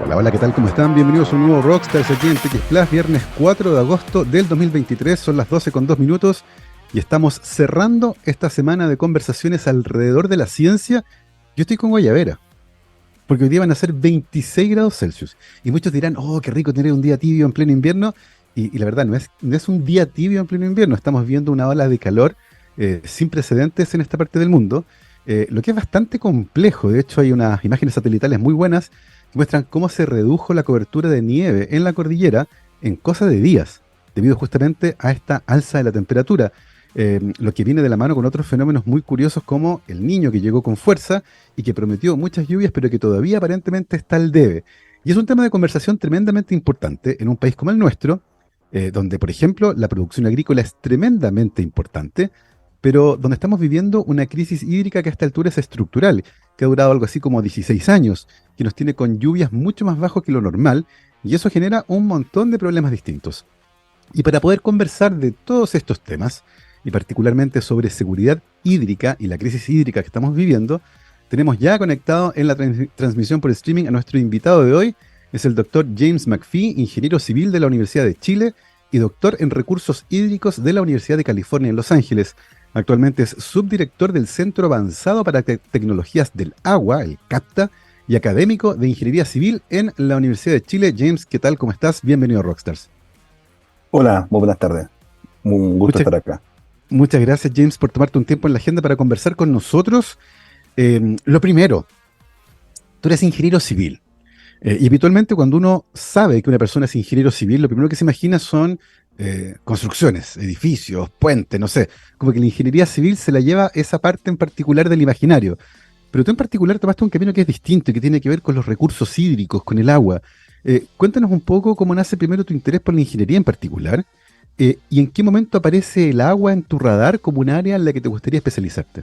Hola, hola, ¿qué tal? ¿Cómo están? Bienvenidos a un nuevo Rockstars aquí en TX Plus, viernes 4 de agosto del 2023, son las 12:02 y estamos cerrando esta semana de conversaciones alrededor de la ciencia. Yo estoy con Guayabera, porque hoy día van a ser 26 grados Celsius y muchos dirán, oh, qué rico tener un día tibio en pleno invierno y la verdad no es un día tibio en pleno invierno, estamos viendo una ola de calor sin precedentes en esta parte del mundo, lo que es bastante complejo. De hecho hay unas imágenes satelitales muy buenas que muestran cómo se redujo la cobertura de nieve en la cordillera en cosa de días, debido justamente a esta alza de la temperatura, lo que viene de la mano con otros fenómenos muy curiosos como el Niño que llegó con fuerza y que prometió muchas lluvias, pero que todavía aparentemente está al debe. Y es un tema de conversación tremendamente importante en un país como el nuestro, donde, por ejemplo, la producción agrícola es tremendamente importante, pero donde estamos viviendo una crisis hídrica que a esta altura es estructural, que ha durado algo así como 16 años, que nos tiene con lluvias mucho más bajos que lo normal, y eso genera un montón de problemas distintos. Y para poder conversar de todos estos temas, y particularmente sobre seguridad hídrica y la crisis hídrica que estamos viviendo, tenemos ya conectado en la transmisión por streaming a nuestro invitado de hoy. Es el doctor James McPhee, ingeniero civil de la Universidad de Chile y doctor en recursos hídricos de la Universidad de California en Los Ángeles. Actualmente es subdirector del Centro Avanzado para Tecnologías del Agua, el CAPTA, y académico de Ingeniería Civil en la Universidad de Chile. James, ¿qué tal? ¿Cómo estás? Bienvenido a Rockstars. Hola, muy buenas tardes. Un gusto Muchas, estar acá. muchas gracias, James, por tomarte un tiempo en la agenda para conversar con nosotros. Lo primero, tú eres ingeniero civil. Y habitualmente cuando uno sabe que una persona es ingeniero civil, lo primero que se imagina son construcciones, edificios, puentes, no sé. Como que la ingeniería civil se la lleva esa parte en particular del imaginario. Pero tú en particular tomaste un camino que es distinto y que tiene que ver con los recursos hídricos, con el agua. Cuéntanos un poco cómo nace primero tu interés por la ingeniería en particular, y en qué momento aparece el agua en tu radar como un área en la que te gustaría especializarte.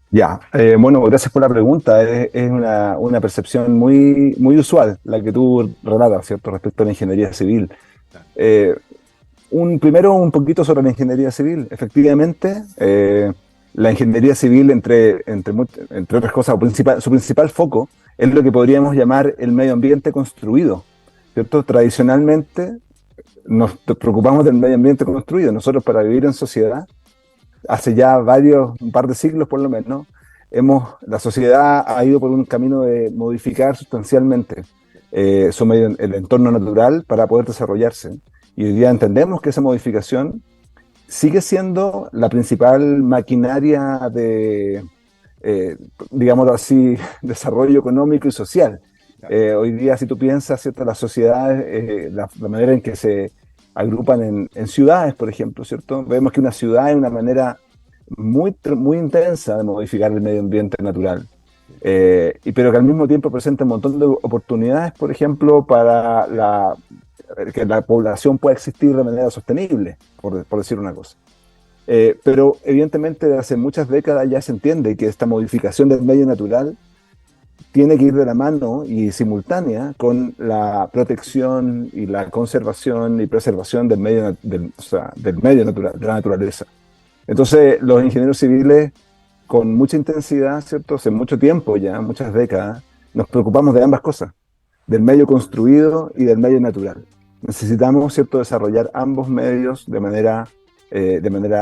Ya, bueno, gracias por la pregunta. Es una percepción muy usual la que tú relatas, ¿cierto? Respecto a la ingeniería civil. Eh, Primero, un poquito sobre la ingeniería civil. Efectivamente, la ingeniería civil, entre otras cosas, su principal foco es lo que podríamos llamar el medio ambiente construido, ¿cierto? Tradicionalmente nos preocupamos del medio ambiente construido. Nosotros, para vivir en sociedad, hace ya un par de siglos por lo menos, la sociedad ha ido por un camino de modificar sustancialmente el entorno natural para poder desarrollarse. Y hoy día entendemos que esa modificación sigue siendo la principal maquinaria de, digámoslo así, desarrollo económico y social. Hoy día, si tú piensas, ¿cierto? Las sociedades, la manera en que se agrupan en ciudades, por ejemplo, ¿cierto? Vemos que una ciudad es una manera muy intensa de modificar el medio ambiente natural, pero que al mismo tiempo presenta un montón de oportunidades, por ejemplo, para que la población pueda existir de manera sostenible, por decir una cosa. Pero evidentemente desde hace muchas décadas ya se entiende que esta modificación del medio natural tiene que ir de la mano y simultánea con la protección y la conservación y preservación o sea, del medio natural, de la naturaleza. Entonces, los ingenieros civiles, con mucha intensidad, ¿cierto? Hace mucho tiempo ya, muchas décadas, nos preocupamos de ambas cosas, del medio construido y del medio natural. Necesitamos, ¿cierto?, desarrollar ambos medios de manera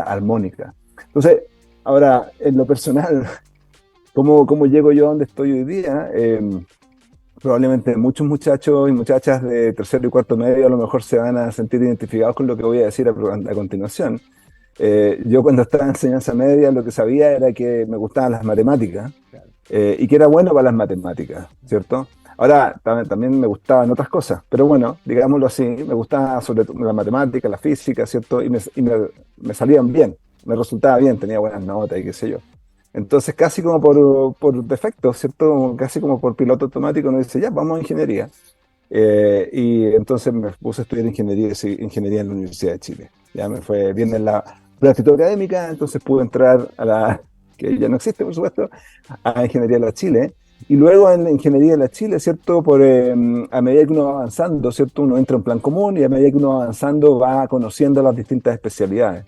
armónica. Entonces, ahora, en lo personal, ¿cómo llego yo a donde estoy hoy día? Probablemente muchos muchachos y muchachas de tercero y cuarto medio a lo mejor se van a sentir identificados con lo que voy a decir a continuación. Yo cuando estaba en enseñanza media lo que sabía era que me gustaban las matemáticas, y que era bueno para las matemáticas, ¿cierto? Ahora también me gustaban otras cosas, pero bueno, digámoslo así, me gustaba sobre todo la matemática, la física, ¿cierto? Me salían bien, me resultaba bien, tenía buenas notas y qué sé yo. Entonces, casi como por defecto, ¿cierto? Casi como por piloto automático, uno dice, ya, vamos a ingeniería. Y entonces me puse a estudiar ingeniería en la Universidad de Chile. Ya me fue bien en la práctica académica, entonces pude entrar que ya no existe, por supuesto, a Ingeniería de la Chile. Y luego en la Ingeniería de la Chile, ¿cierto? A medida que uno va avanzando, ¿cierto? Uno entra en plan común y a medida que uno va avanzando va conociendo las distintas especialidades.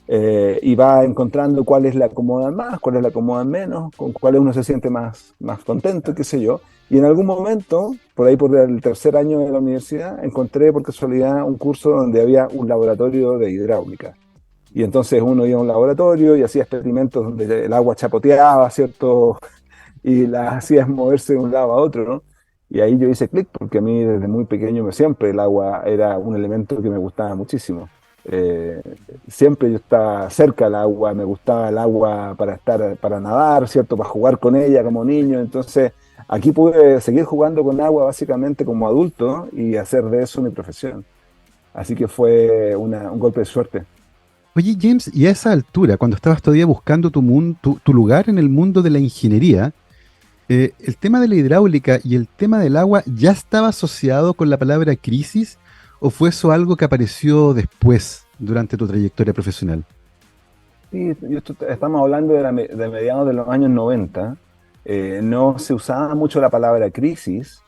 Y va encontrando cuáles le acomodan más, cuáles le acomodan menos, con cuáles uno se siente más contento, qué sé yo. Y en algún momento por ahí por el tercer año de la universidad, encontré por casualidad un curso donde había un laboratorio de hidráulica. Y entonces uno iba a un laboratorio y hacía experimentos donde el agua chapoteaba, ¿cierto? Y la hacías moverse de un lado a otro, ¿no? Y ahí yo hice clic, porque a mí desde muy pequeño siempre el agua era un elemento que me gustaba muchísimo. Eh, Siempre yo estaba cerca del agua, me gustaba el agua para estar, para nadar, ¿cierto? Para jugar con ella como niño. Entonces, aquí pude seguir jugando con agua básicamente como adulto y hacer de eso mi profesión. Así que fue un golpe de suerte. Oye, James, y a esa altura, cuando estabas todavía buscando tu lugar en el mundo de la ingeniería, ¿el tema de la hidráulica y el tema del agua ya estaba asociado con la palabra crisis o fue eso algo que apareció después durante tu trayectoria profesional? Sí, estamos hablando de mediados de los años 90. No se usaba mucho la palabra crisis,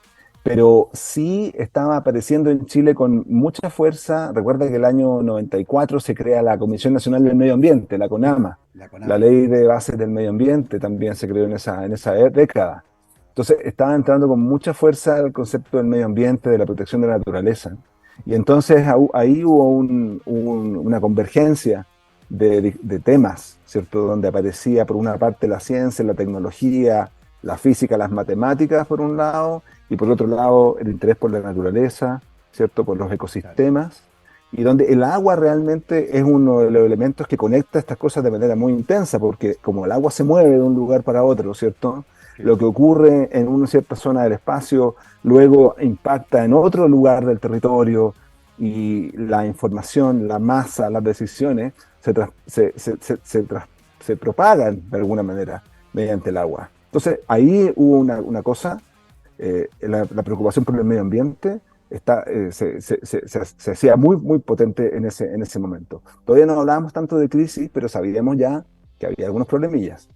pero sí estaba apareciendo en Chile con mucha fuerza. Recuerda que el año 94 se crea la Comisión Nacional del Medio Ambiente, la CONAMA. La La CONAMA. Ley de Bases del Medio Ambiente también se creó en esa década. Entonces estaba entrando con mucha fuerza el concepto del medio ambiente, de la protección de la naturaleza. Y entonces ahí hubo una convergencia de temas, ¿cierto? Donde aparecía por una parte la ciencia, la tecnología, la física, las matemáticas por un lado, y por otro lado el interés por la naturaleza, ¿cierto? Por los Claro. ecosistemas, y donde el agua realmente es uno de los elementos que conecta estas cosas de manera muy intensa, porque como el agua se mueve de un lugar para otro, ¿cierto? Sí. Lo que ocurre en una cierta zona del espacio luego impacta en otro lugar del territorio, y la información, la masa, las decisiones se propagan de alguna manera mediante el agua. Entonces ahí hubo una cosa, la preocupación por el medio ambiente se hacía muy, muy potente en ese momento. Todavía no hablábamos tanto de crisis, pero sabíamos ya que había algunos problemillas.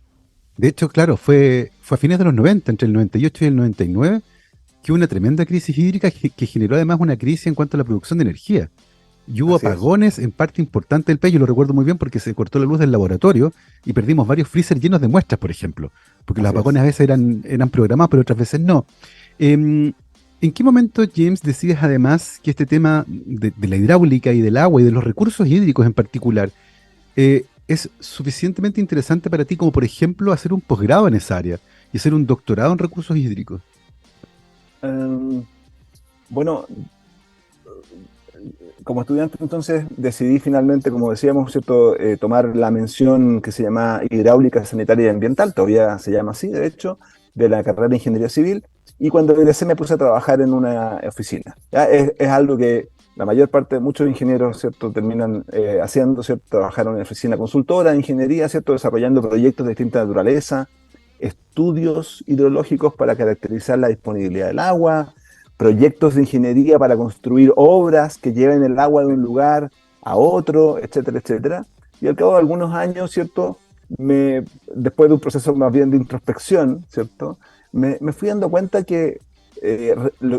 De hecho, claro, fue a fines de los 90, entre el 98 y el 99, que hubo una tremenda crisis hídrica que generó además una crisis en cuanto a la producción de energía. Y hubo Así es, apagones en parte importante del país, yo lo recuerdo muy bien porque se cortó la luz del laboratorio y perdimos varios freezer llenos de muestras, por ejemplo, porque los así apagones es. a veces eran programados, pero otras veces no. Em, ¿En qué momento, James, decides además que este tema de la hidráulica y del agua y de los recursos hídricos en particular es suficientemente interesante para ti como, por ejemplo, hacer un posgrado en esa área y hacer un doctorado en recursos hídricos? Um, bueno, como estudiante entonces decidí finalmente, como decíamos, ¿cierto? Tomar la mención que se llama Hidráulica Sanitaria y Ambiental, todavía se llama así, de hecho, de la carrera de Ingeniería Civil, y cuando egresé me puse a trabajar en una oficina. ¿Ya? Es algo que la mayor parte de muchos ingenieros, ¿cierto? Terminan haciendo, ¿cierto? Trabajar en una oficina consultora de ingeniería, ¿cierto? Desarrollando proyectos de distinta naturaleza, estudios hidrológicos para caracterizar la disponibilidad del agua, proyectos de ingeniería para construir obras que lleven el agua de un lugar a otro, etcétera, etcétera. Y al cabo de algunos años, ¿cierto? Después de un proceso más bien de introspección, ¿cierto? Me fui dando cuenta que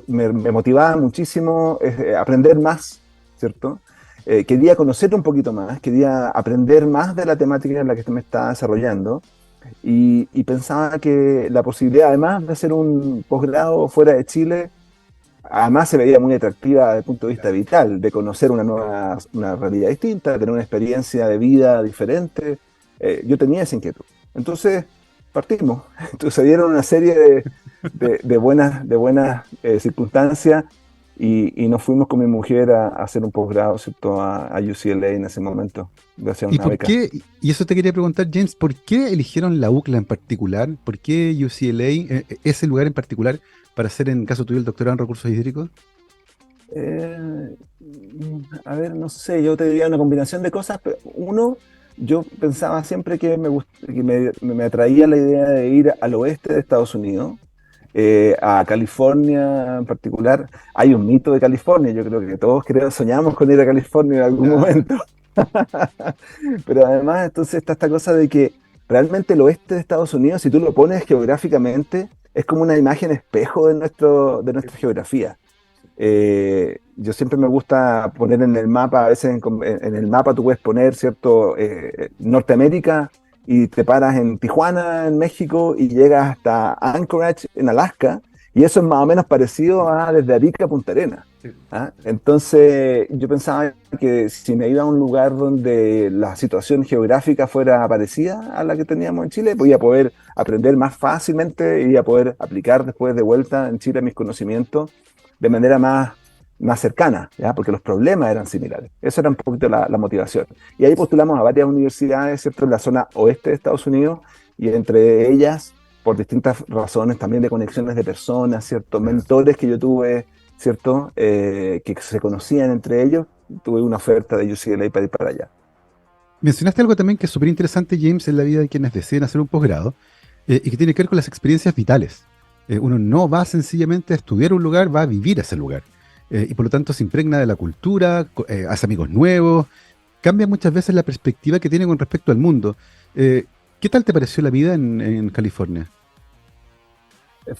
me motivaba muchísimo aprender más, ¿cierto? Quería conocer un poquito más, quería aprender más de la temática en la que me estaba desarrollando, y pensaba que la posibilidad, además de hacer un posgrado fuera de Chile, además se veía muy atractiva desde el punto de vista Claro. vital, de conocer una realidad distinta, de tener una experiencia de vida diferente. Yo tenía esa inquietud. Entonces partimos. Entonces se dieron una serie de buenas circunstancias, y nos fuimos con mi mujer a hacer un posgrado, ¿cierto? A UCLA en ese momento, gracias a ¿Y una por beca. qué? Y eso te quería preguntar, James, ¿por qué eligieron la UCLA en particular? ¿Por qué UCLA, ese lugar en particular, para hacer en caso tuyo el doctorado en recursos hídricos? Eh, a ver, no sé, yo te diría una combinación de cosas, pero uno, yo pensaba siempre que me atraía la idea de ir al oeste de Estados Unidos, a California en particular. Hay un mito de California, yo creo que todos soñamos con ir a California en algún Claro. momento. Pero además, entonces está esta cosa de que realmente el oeste de Estados Unidos, si tú lo pones geográficamente, es como una imagen espejo de nuestra geografía. Yo siempre me gusta poner en el mapa, a veces en el mapa tú puedes poner, ¿cierto? Norteamérica, y te paras en Tijuana, en México, y llegas hasta Anchorage, en Alaska, Y eso es más o menos parecido a desde Arica a Punta Arenas. ¿Ah? Entonces yo pensaba que si me iba a un lugar donde la situación geográfica fuera parecida a la que teníamos en Chile, voy a poder aprender más fácilmente y a poder aplicar después de vuelta en Chile mis conocimientos de manera más cercana, ¿ya? Porque los problemas eran similares. Esa era un poquito la motivación. Y ahí postulamos a varias universidades, ¿cierto?, en la zona oeste de Estados Unidos, y entre ellas, por distintas razones, también de conexiones de personas, ¿cierto?, mentores que yo tuve, ¿cierto?, que se conocían entre ellos, tuve una oferta de UCLA para ir para allá. Mencionaste algo también que es súper interesante, James, en la vida de quienes deciden hacer un posgrado, y que tiene que ver con las experiencias vitales. Uno no va sencillamente a estudiar un lugar, va a vivir ese lugar. Y por lo tanto se impregna de la cultura, hace amigos nuevos, cambia muchas veces la perspectiva que tiene con respecto al mundo. ¿Qué tal te pareció la vida en California?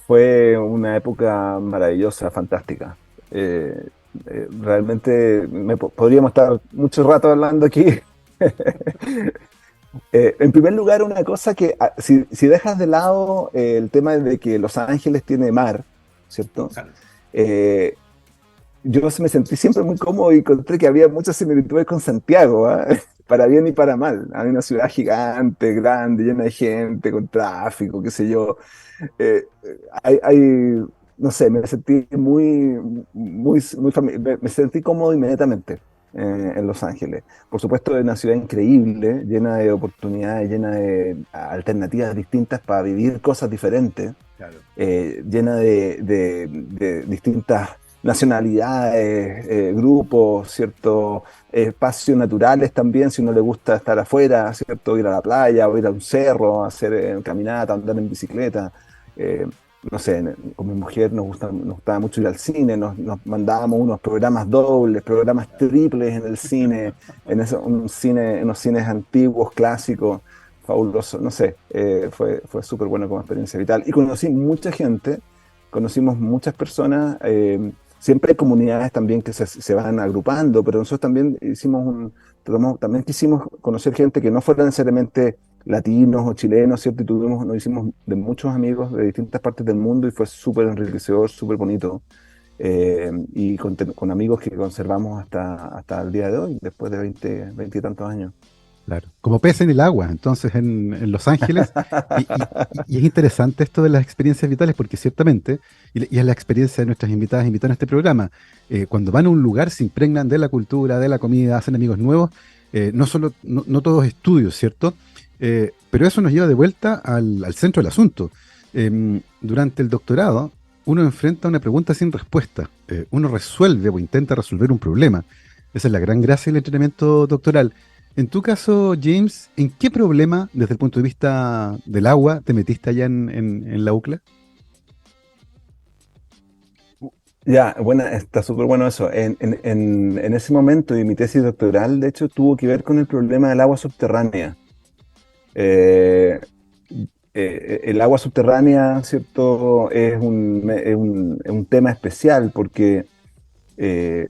Fue una época maravillosa, fantástica. Realmente podríamos estar mucho rato hablando aquí. En primer lugar, una cosa que si dejas de lado el tema de que Los Ángeles tiene mar, ¿cierto? Eh, yo me sentí siempre muy cómodo y encontré que había muchas similitudes con Santiago, ¿ah? Para bien y para mal. Hay una ciudad gigante, grande, llena de gente, con tráfico, qué sé yo. Eh, no sé, me sentí me sentí cómodo inmediatamente en Los Ángeles. Por supuesto, es una ciudad increíble, llena de oportunidades, llena de alternativas distintas para vivir cosas diferentes, Claro. llena de distintas nacionalidades, grupos, ciertos espacios naturales también, si uno le gusta estar afuera, ¿cierto? Ir a la playa o ir a un cerro, hacer caminata, andar en bicicleta. Eh, no sé, con mi mujer nos gustaba mucho ir al cine, nos mandábamos unos programas dobles, programas triples en el cine, en unos cines antiguos, clásicos, fabuloso, no sé, fue súper bueno como experiencia vital. Y conocí mucha gente, conocimos muchas personas, siempre hay comunidades también que se van agrupando, pero nosotros también también quisimos conocer gente que no fuera necesariamente latinos o chilenos, ¿cierto? Y nos hicimos de muchos amigos de distintas partes del mundo y fue súper enriquecedor, súper bonito. Y con amigos que conservamos hasta el día de hoy, después de 20 y tantos años. Claro. Como pez en el agua, entonces en Los Ángeles. Y es interesante esto de las experiencias vitales, porque ciertamente, y es la experiencia de nuestras invitadas e invitados en este programa, cuando van a un lugar se impregnan de la cultura, de la comida, hacen amigos nuevos, no solo, no todos estudios, ¿cierto? Pero eso nos lleva de vuelta al centro del asunto. Durante el doctorado, uno enfrenta una pregunta sin respuesta. Uno resuelve o intenta resolver un problema. Esa es la gran gracia del entrenamiento doctoral. En tu caso, James, ¿en qué problema, desde el punto de vista del agua, te metiste allá en la UCLA? Ya, bueno, está súper bueno eso. En ese momento, y mi tesis doctoral, de hecho, tuvo que ver con el problema del agua subterránea. Eh, el agua subterránea, ¿cierto? Es un tema especial porque, eh,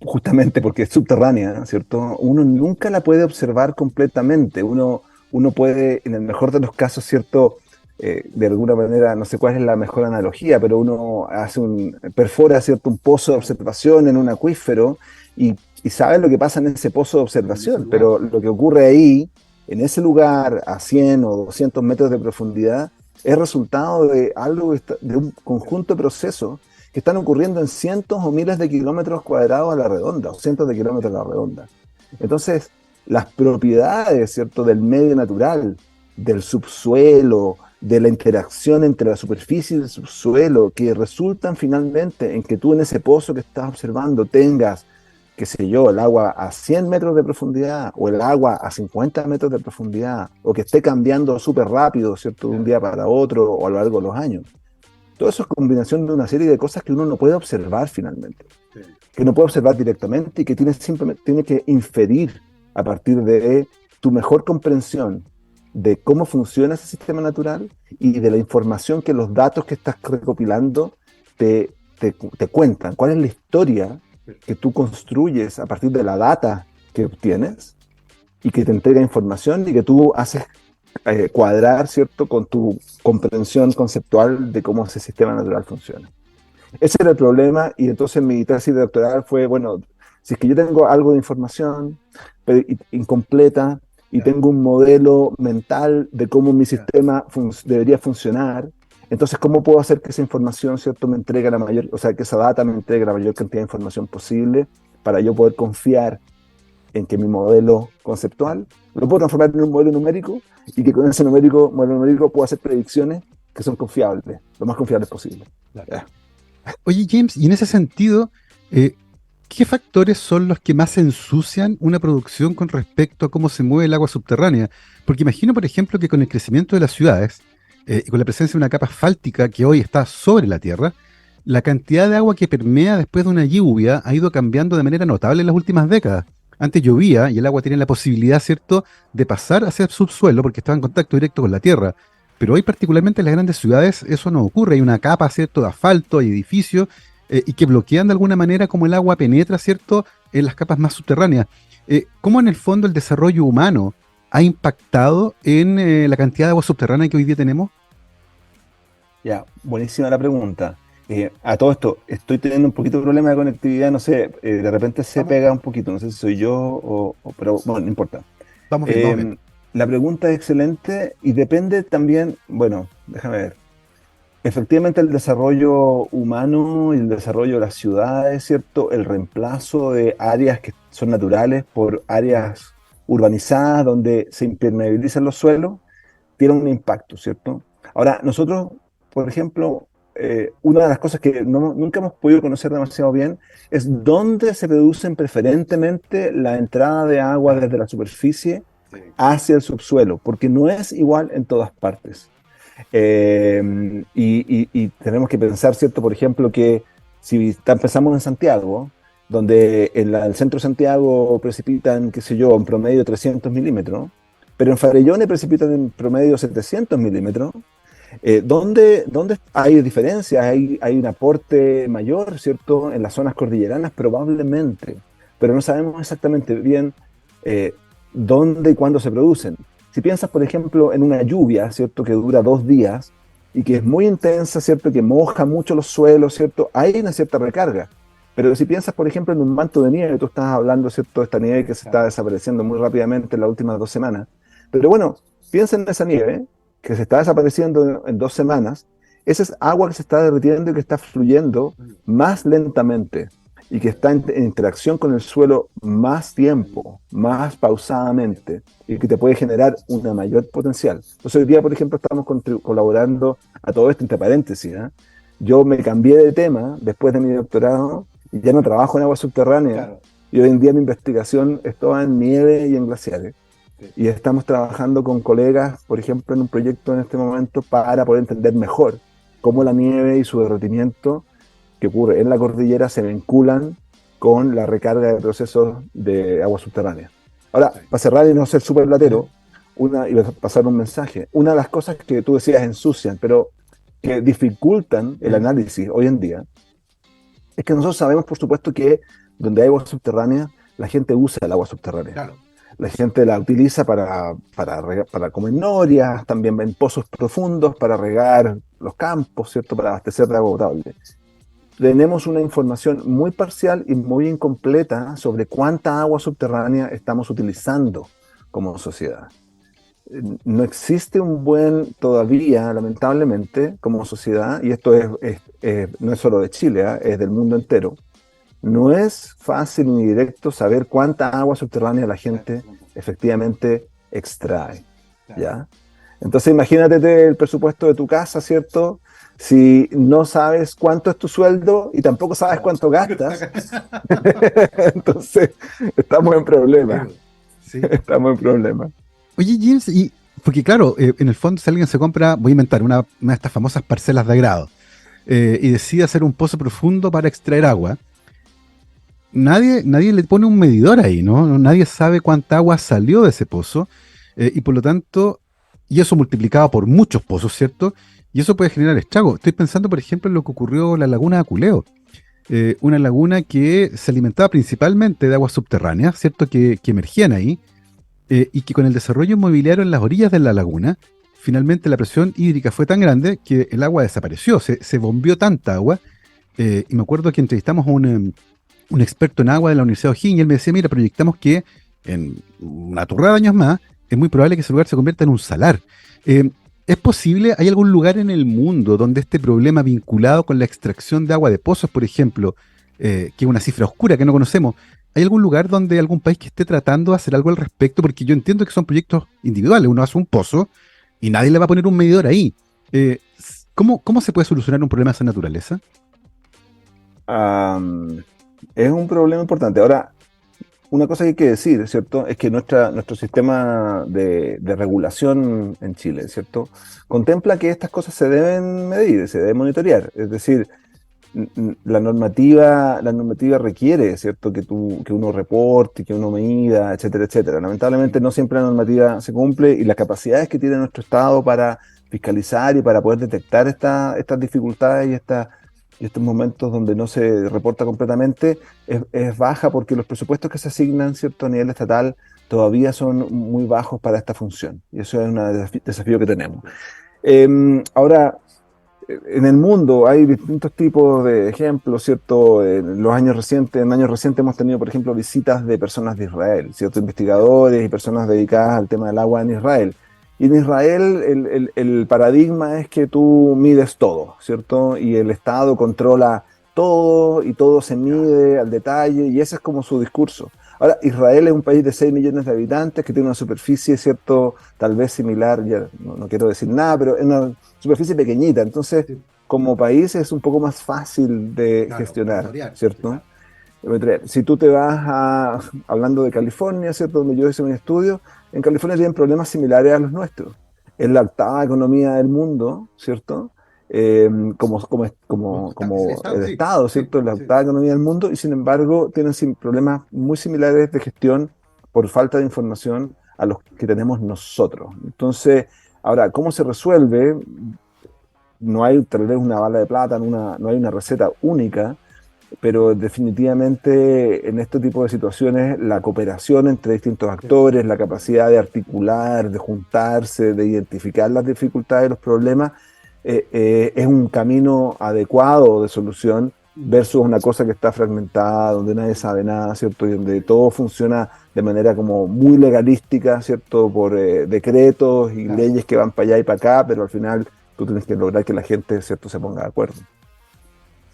justamente porque es subterránea, ¿cierto? Uno nunca la puede observar completamente. Uno puede, en el mejor de los casos, ¿cierto? De alguna manera, no sé cuál es la mejor analogía, pero uno perfora, ¿cierto?, un pozo de observación en un acuífero y sabe lo que pasa en ese pozo de observación, pero lo que ocurre ahí, en ese lugar, a 100 o 200 metros de profundidad, es resultado de de un conjunto de procesos que están ocurriendo en cientos o miles de kilómetros cuadrados a la redonda, o cientos de kilómetros a la redonda. Entonces, las propiedades, ¿cierto?, del medio natural, del subsuelo, de la interacción entre la superficie y el subsuelo, que resultan finalmente en que tú en ese pozo que estás observando tengas, qué sé yo, el agua a 100 metros de profundidad o el agua a 50 metros de profundidad, o que esté cambiando súper rápido, ¿cierto?, de un día para otro o a lo largo de los años. Todo eso es combinación de una serie de cosas que uno no puede observar finalmente, sí, que no puede observar directamente y que simplemente tiene que inferir a partir de tu mejor comprensión de cómo funciona ese sistema natural y de la información que los datos que estás recopilando te cuentan. ¿Cuál es la historia que tú construyes a partir de la data que obtienes y que te entrega información y que tú haces cuadrar, ¿cierto?, con tu comprensión conceptual de cómo ese sistema natural funciona. Ese era el problema, y entonces mi tesis doctoral fue, bueno, si es que yo tengo algo de información pero incompleta y tengo un modelo mental de cómo mi sistema debería funcionar, entonces ¿cómo puedo hacer que esa información, ¿cierto?, me entregue la mayor, o sea, que esa data me entregue la mayor cantidad de información posible para yo poder confiar en que mi modelo conceptual lo puedo transformar en un modelo numérico y que con ese modelo numérico puedo hacer predicciones que son confiables, lo más confiables posible. Claro. Oye, James, y en ese sentido, ¿qué factores son los que más ensucian una producción con respecto a cómo se mueve el agua subterránea? Porque imagino, por ejemplo, que con el crecimiento de las ciudades y con la presencia de una capa asfáltica que hoy está sobre la Tierra, la cantidad de agua que permea después de una lluvia ha ido cambiando de manera notable en las últimas décadas. Antes llovía y el agua tenía la posibilidad, ¿cierto?, de pasar hacia el subsuelo porque estaba en contacto directo con la tierra. Pero hoy, particularmente en las grandes ciudades, eso no ocurre. Hay una capa, ¿cierto?, de asfalto, hay edificios, y que bloquean de alguna manera cómo el agua penetra, ¿cierto?, en las capas más subterráneas. ¿Cómo en el fondo el desarrollo humano ha impactado en la cantidad de agua subterránea que hoy día tenemos? Ya, buenísima la pregunta. A todo esto, estoy teniendo un poquito de problema de conectividad, no sé, de repente se pega un poquito, no sé si soy yo pero bueno, no importa. Vamos bien, vamos bien. La pregunta es excelente y depende también, bueno, déjame ver. Efectivamente, el desarrollo humano y el desarrollo de las ciudades, ¿cierto? El reemplazo de áreas que son naturales por áreas urbanizadas donde se impermeabilizan los suelos, tiene un impacto, ¿cierto? Ahora, nosotros, por ejemplo, una de las cosas que nunca hemos podido conocer demasiado bien es dónde se reducen preferentemente la entrada de agua desde la superficie hacia el subsuelo, porque no es igual en todas partes. Y tenemos que pensar, ¿cierto? Por ejemplo, que si empezamos en Santiago, donde en el centro de Santiago precipitan, qué sé yo, en promedio 300 milímetros, pero en Farellones precipitan en promedio 700 milímetros, ¿dónde hay diferencias? Hay un aporte mayor, ¿cierto? En las zonas cordilleranas, probablemente, pero no sabemos exactamente bien dónde y cuándo se producen. Si piensas, por ejemplo, en una lluvia, ¿cierto?, que dura 2 días y que es muy intensa, ¿cierto?, que moja mucho los suelos, ¿cierto?, hay una cierta recarga. Pero si piensas, por ejemplo, en un manto de nieve, tú estás hablando, ¿cierto?, de esta nieve que se está desapareciendo muy rápidamente en las últimas 2 semanas. Pero bueno, piensa en esa nieve que se está desapareciendo en 2 semanas. Esa es agua que se está derritiendo y que está fluyendo más lentamente y que está en interacción con el suelo más tiempo, más pausadamente, y que te puede generar una mayor potencial. Entonces hoy día, por ejemplo, estamos colaborando a todo esto, entre paréntesis, ¿eh? Yo me cambié de tema después de mi doctorado y ya no trabajo en agua subterránea. Claro. Y hoy en día mi investigación es toda en nieve y en glaciares. Sí. Y estamos trabajando con colegas, por ejemplo, en un proyecto en este momento para poder entender mejor cómo la nieve y su derretimiento que ocurre en la cordillera se vinculan con la recarga de procesos de agua subterránea. Ahora, para cerrar y no ser súper latero, y pasar un mensaje, una de las cosas que tú decías ensucian, pero que dificultan el análisis hoy en día, es que nosotros sabemos, por supuesto, que donde hay agua subterránea, la gente usa el agua subterránea. Claro. La gente la utiliza para comer norias, también en pozos profundos, para regar los campos, ¿cierto?, para abastecer de agua potable. Tenemos una información muy parcial y muy incompleta sobre cuánta agua subterránea estamos utilizando como sociedad. No existe un buen, todavía, lamentablemente, como sociedad, y esto no es solo de Chile, es del mundo entero, no es fácil ni directo saber cuánta agua subterránea la gente efectivamente extrae, ¿ya? Entonces imagínate el presupuesto de tu casa, ¿cierto? Si no sabes cuánto es tu sueldo y tampoco sabes cuánto gastas, entonces estamos en problemas. Sí. Estamos en problemas. Oye, James, porque claro, en el fondo si alguien se compra, voy a inventar, una de estas famosas parcelas de agrado, y decide hacer un pozo profundo para extraer agua, nadie le pone un medidor ahí, ¿no? Nadie sabe cuánta agua salió de ese pozo, y por lo tanto, y eso multiplicado por muchos pozos, ¿cierto? Y eso puede generar estragos. Estoy pensando, por ejemplo, en lo que ocurrió en la laguna de Aculeo. Una laguna que se alimentaba principalmente de aguas subterráneas, ¿cierto? Que emergían ahí, y que con el desarrollo inmobiliario en las orillas de la laguna, finalmente la presión hídrica fue tan grande que el agua desapareció, se bombeó tanta agua. Y me acuerdo que entrevistamos a un experto en agua de la Universidad de O'Higgins y él me decía, mira, proyectamos que en una turrada de años más es muy probable que ese lugar se convierta en un salar. Eh, ¿Es posible, hay algún lugar en el mundo donde este problema vinculado con la extracción de agua de pozos, por ejemplo, que es una cifra oscura que no conocemos, hay algún lugar donde algún país que esté tratando de hacer algo al respecto? Porque yo entiendo que son proyectos individuales, uno hace un pozo y nadie le va a poner un medidor ahí. ¿Cómo se puede solucionar un problema de esa naturaleza? Am, es un problema importante. Ahora, una cosa que hay que decir, ¿cierto? Es que nuestro sistema de regulación en Chile, ¿cierto? Contempla que estas cosas se deben medir, se deben monitorear. Es decir, la normativa requiere, ¿cierto? Que uno reporte, que uno mida, etcétera, etcétera. Lamentablemente no siempre la normativa se cumple y las capacidades que tiene nuestro Estado para fiscalizar y para poder detectar estas dificultades y estos momentos donde no se reporta completamente es baja porque los presupuestos que se asignan, ¿cierto? A nivel estatal todavía son muy bajos para esta función y eso es un desafío que tenemos. Ahora, en el mundo hay distintos tipos de ejemplos, ¿cierto? En años recientes hemos tenido, por ejemplo, visitas de personas de Israel, ¿cierto? Investigadores y personas dedicadas al tema del agua en Israel. Y en Israel el paradigma es que tú mides todo, ¿cierto? Y el Estado controla todo y todo se mide al detalle y ese es como su discurso. Ahora, Israel es un país de 6 millones de habitantes que tiene una superficie, ¿cierto? Tal vez similar, ya no quiero decir nada, pero es una superficie pequeñita. Entonces, Sí, como país es un poco más fácil de claro, gestionar, monitorear. Sí, ¿cierto? claro. Si tú te vas hablando de California, ¿cierto? Donde yo hice mi estudio, en California tienen problemas similares a los nuestros. Es la octava economía del mundo, ¿cierto? Eh, Es el como Estado, el sí, Estado, sí, ¿cierto? Es la sí. octava economía del mundo y sin embargo tienen problemas muy similares de gestión por falta de información a los que tenemos nosotros. Entonces, ahora, ¿cómo se resuelve? No hay tal vez una bala de plata, no hay una receta única, pero definitivamente en este tipo de situaciones la cooperación entre distintos actores, la capacidad de articular, de juntarse, de identificar las dificultades y los problemas, es un camino adecuado de solución versus una cosa que está fragmentada, donde nadie sabe nada, ¿cierto? Y donde todo funciona de manera como muy legalística, ¿cierto? Por decretos y Claro. leyes que van para allá y para acá, pero al final tú tienes que lograr que la gente, ¿cierto?, se ponga de acuerdo.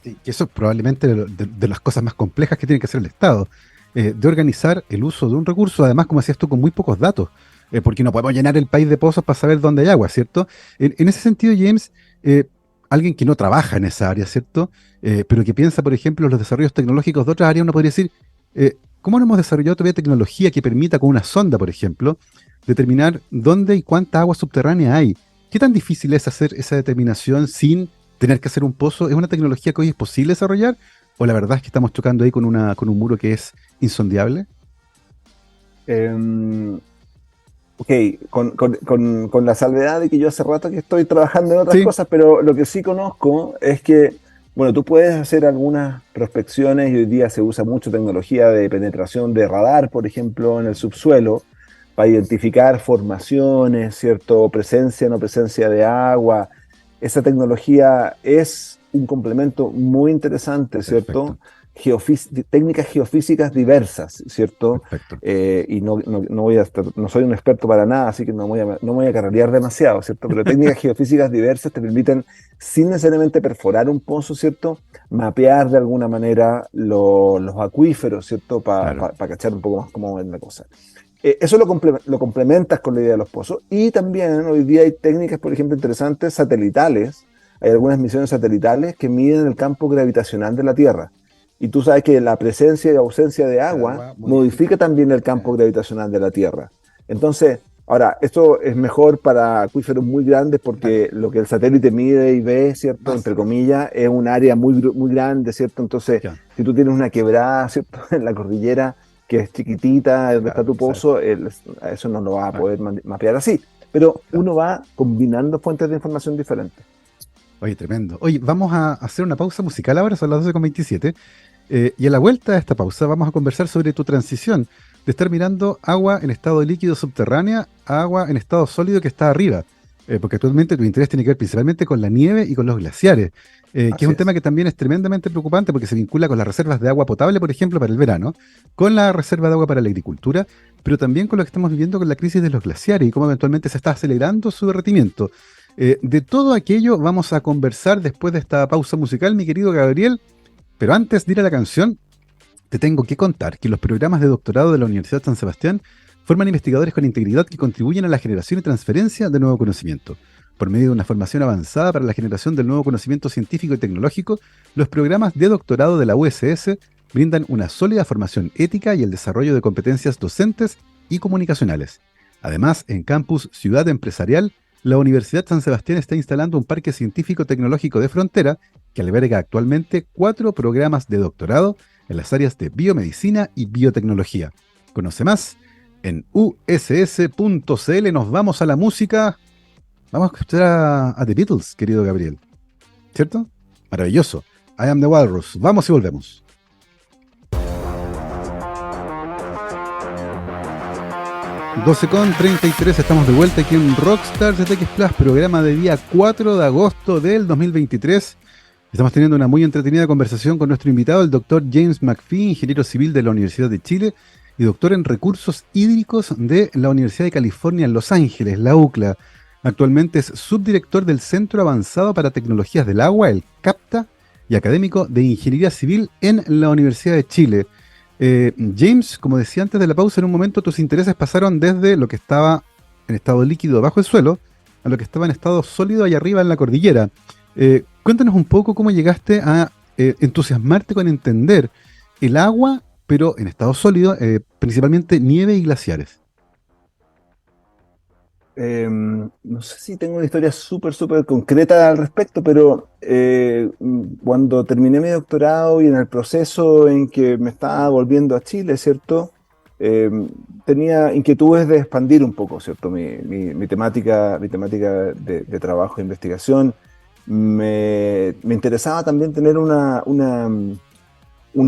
Sí, que eso es probablemente de las cosas más complejas que tiene que hacer el Estado, de organizar el uso de un recurso, además, como decías tú, con muy pocos datos, porque no podemos llenar el país de pozos para saber dónde hay agua, ¿cierto? En ese sentido, James, alguien que no trabaja en esa área, ¿cierto? Pero que piensa, por ejemplo, en los desarrollos tecnológicos de otras áreas, uno podría decir, ¿cómo no hemos desarrollado todavía tecnología que permita con una sonda, por ejemplo, determinar dónde y cuánta agua subterránea hay? ¿Qué tan difícil es hacer esa determinación sin tener que hacer un pozo? ¿Es una tecnología que hoy es posible desarrollar? ¿O la verdad es que estamos chocando ahí con un muro que es insondiable? Eh, Ok, con la salvedad de que yo hace rato que estoy trabajando en otras Sí, cosas, pero lo que sí conozco es que, bueno, tú puedes hacer algunas prospecciones y hoy día se usa mucho tecnología de penetración de radar, por ejemplo, en el subsuelo, para identificar formaciones, ¿cierto? Presencia o no presencia de agua. Esa tecnología es un complemento muy interesante, ¿cierto? perfecto, Técnicas geofísicas diversas, ¿cierto? perfecto. Y no soy un experto para nada, así que no voy a carrerear demasiado, ¿cierto? Pero técnicas geofísicas diversas te permiten, sin necesariamente perforar un pozo, ¿cierto? Mapear de alguna manera los acuíferos, ¿cierto? Para Claro. cachar un poco más cómo es la cosa. Eso lo complementas con la idea de los pozos. Y también hoy día hay técnicas, por ejemplo, interesantes satelitales. Hay algunas misiones satelitales que miden el campo gravitacional de la Tierra. Y tú sabes que la presencia y ausencia de El agua agua modifica modifica. también el campo gravitacional de la Tierra. Entonces, ahora, esto es mejor para acuíferos muy grandes Claro, porque lo que el satélite mide y ve, ¿cierto? Entre basta. comillas, es un área muy grande, ¿cierto? Entonces, Ya, si tú tienes una quebrada, ¿cierto? En la cordillera que es chiquitita, donde está claro, tu pozo, eso no lo va a claro, poder mapear así. Pero claro. uno va combinando fuentes de información diferentes. Oye, tremendo. Oye, vamos a hacer una pausa musical ahora, son las 12:27. Y a la vuelta de esta pausa vamos a conversar sobre tu transición de estar mirando agua en estado líquido subterránea a agua en estado sólido que está arriba. Porque actualmente tu interés tiene que ver principalmente con la nieve y con los glaciares, que es Así un tema es. que también es tremendamente preocupante porque se vincula con las reservas de agua potable, por ejemplo, para el verano, con la reserva de agua para la agricultura, pero también con lo que estamos viviendo con la crisis de los glaciares y cómo eventualmente se está acelerando su derretimiento. De todo aquello vamos a conversar después de esta pausa musical, mi querido Gabriel, pero antes de ir a la canción, te tengo que contar que los programas de doctorado de la Universidad de San Sebastián forman investigadores con integridad que contribuyen a la generación y transferencia de nuevo conocimiento. Por medio de una formación avanzada para la generación del nuevo conocimiento científico y tecnológico, los programas de doctorado de la USS brindan una sólida formación ética y el desarrollo de competencias docentes y comunicacionales. Además, en Campus Ciudad Empresarial, la Universidad San Sebastián está instalando un parque científico-tecnológico de frontera que alberga actualmente 4 programas de doctorado en las áreas de biomedicina y biotecnología. Conoce más en uss.cl. Nos vamos a la música. Vamos a escuchar a The Beatles, querido Gabriel. ¿Cierto? Maravilloso. I am the Walrus. Vamos y volvemos. 12:33, estamos de vuelta aquí en Rockstars de TX Plus, programa de día 4 de agosto del 2023. Estamos teniendo una muy entretenida conversación con nuestro invitado, el doctor James McPhee, ingeniero civil de la Universidad de Chile y doctor en recursos hídricos de la Universidad de California en Los Ángeles, la UCLA. Actualmente es subdirector del Centro Avanzado para Tecnologías del Agua, el CAPTA, y académico de Ingeniería Civil en la Universidad de Chile. James, como decía antes de la pausa, en un momento tus intereses pasaron desde lo que estaba en estado líquido bajo el suelo a lo que estaba en estado sólido allá arriba en la cordillera. Cuéntanos un poco cómo llegaste a entusiasmarte con entender el agua, pero en estado sólido, principalmente nieve y glaciares. No sé si tengo una historia súper concreta al respecto, pero cuando terminé mi doctorado y en el proceso en que me estaba volviendo a Chile, ¿cierto? Em, Tenía inquietudes de expandir un poco, ¿cierto? Mi temática de trabajo e investigación. Me interesaba también tener un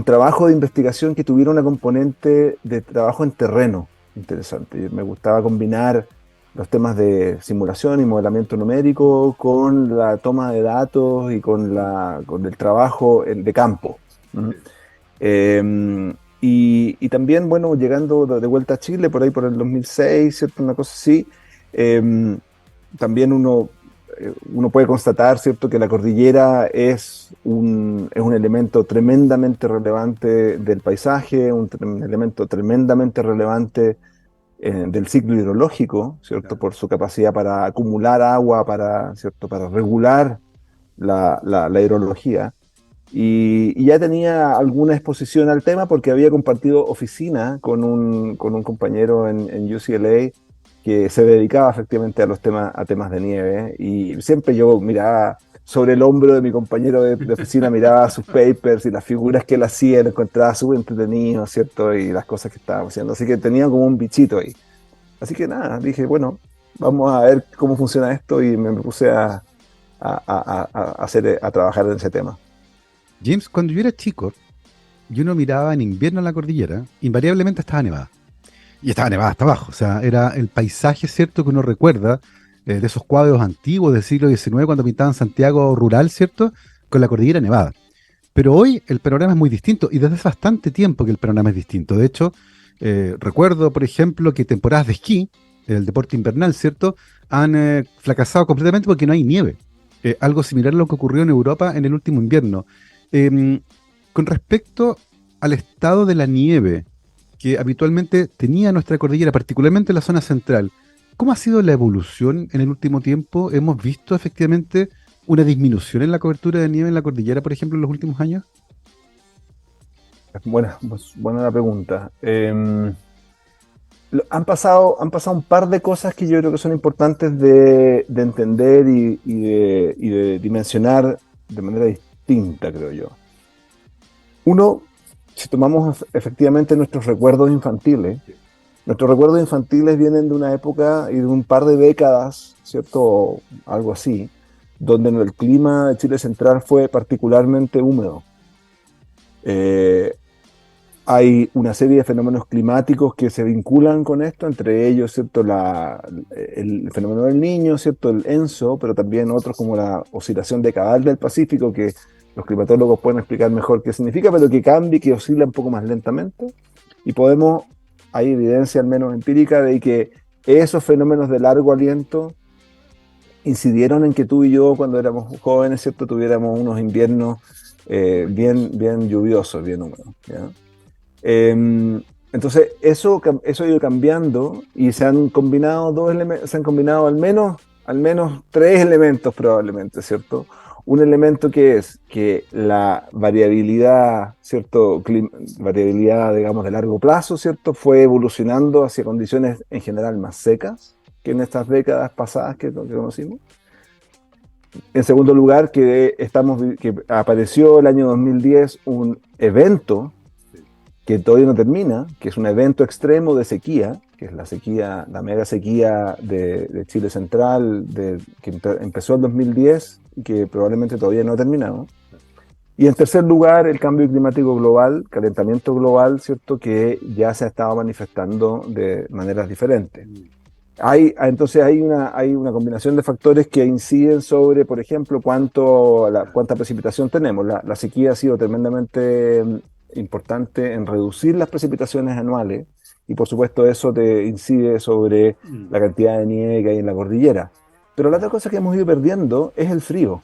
trabajo de investigación que tuviera una componente de trabajo en terreno interesante. Me gustaba combinar los temas de simulación y modelamiento numérico con la toma de datos y con el trabajo de campo. ¿Mm? Y también, bueno, llegando de vuelta a Chile, por ahí por el 2006, ¿cierto? Una cosa así, también uno puede constatar, ¿cierto?, que la cordillera es un elemento tremendamente relevante del paisaje, un elemento tremendamente relevante del ciclo hidrológico, ¿cierto? Claro. Por su capacidad para acumular agua, ¿cierto? Para regular la hidrología. Y ya tenía alguna exposición al tema porque había compartido oficina con un compañero en UCLA que se dedicaba efectivamente a temas de nieve. Y siempre yo miraba sobre el hombro de mi compañero de oficina, miraba sus papers y las figuras que él hacía, lo encontraba súper entretenido, ¿cierto? Y las cosas que estaba haciendo. Así que tenía como un bichito ahí. Así que nada, dije, bueno, vamos a ver cómo funciona esto y me puse a trabajar en ese tema. James, cuando yo era chico, y uno miraba en invierno la cordillera, invariablemente estaba nevada. Y estaba nevada hasta abajo. O sea, era el paisaje, ¿cierto?, que uno recuerda de esos cuadros antiguos del siglo XIX cuando pintaban Santiago rural, ¿cierto?, con la cordillera nevada. Pero hoy el panorama es muy distinto y desde hace bastante tiempo que el panorama es distinto. De hecho, recuerdo, por ejemplo, que temporadas de esquí, el deporte invernal, ¿cierto?, han fracasado completamente porque no hay nieve. Algo similar a lo que ocurrió en Europa en el último invierno. Em, con respecto al estado de la nieve que habitualmente tenía nuestra cordillera, particularmente en la zona central, ¿cómo ha sido la evolución en el último tiempo? ¿Hemos visto efectivamente una disminución en la cobertura de nieve en la cordillera, por ejemplo, en los últimos años? Buena la pregunta. Han pasado un par de cosas que yo creo que son importantes de entender y de dimensionar de manera distinta, creo yo. Uno, si tomamos efectivamente nuestros recuerdos infantiles vienen de una época y de un par de décadas, ¿cierto? Algo así, donde el clima de Chile central fue particularmente húmedo. Eh, Hay una serie de fenómenos climáticos que se vinculan con esto, entre ellos, ¿cierto? El fenómeno del Niño, ¿cierto? El ENSO, pero también otros como la oscilación decadal del Pacífico, que los climatólogos pueden explicar mejor qué significa, pero que cambia y que oscila un poco más lentamente. Y hay evidencia al menos empírica de que esos fenómenos de largo aliento incidieron en que tú y yo, cuando éramos jóvenes, ¿cierto? Tuviéramos unos inviernos bien lluviosos, bien húmedos, ¿ya? Entonces, eso ha ido cambiando y se han combinado se han combinado al menos tres elementos probablemente, ¿cierto? Un elemento que es que la variabilidad, ¿cierto? Variabilidad, digamos, de largo plazo, ¿cierto? Fue evolucionando hacia condiciones en general más secas que en estas décadas pasadas que conocimos. En segundo lugar, que apareció el año 2010 un evento que todavía no termina, que es un evento extremo de sequía, que es la mega sequía de Chile Central, que empezó en 2010 y que probablemente todavía no ha terminado. Y en tercer lugar, el cambio climático global, calentamiento global, ¿cierto? Que ya se ha estado manifestando de maneras diferentes. Entonces hay una combinación de factores que inciden sobre, por ejemplo, cuánta precipitación tenemos. La sequía ha sido tremendamente importante en reducir las precipitaciones anuales y por supuesto eso te incide sobre la cantidad de nieve que hay en la cordillera. Pero la otra cosa que hemos ido perdiendo es el frío.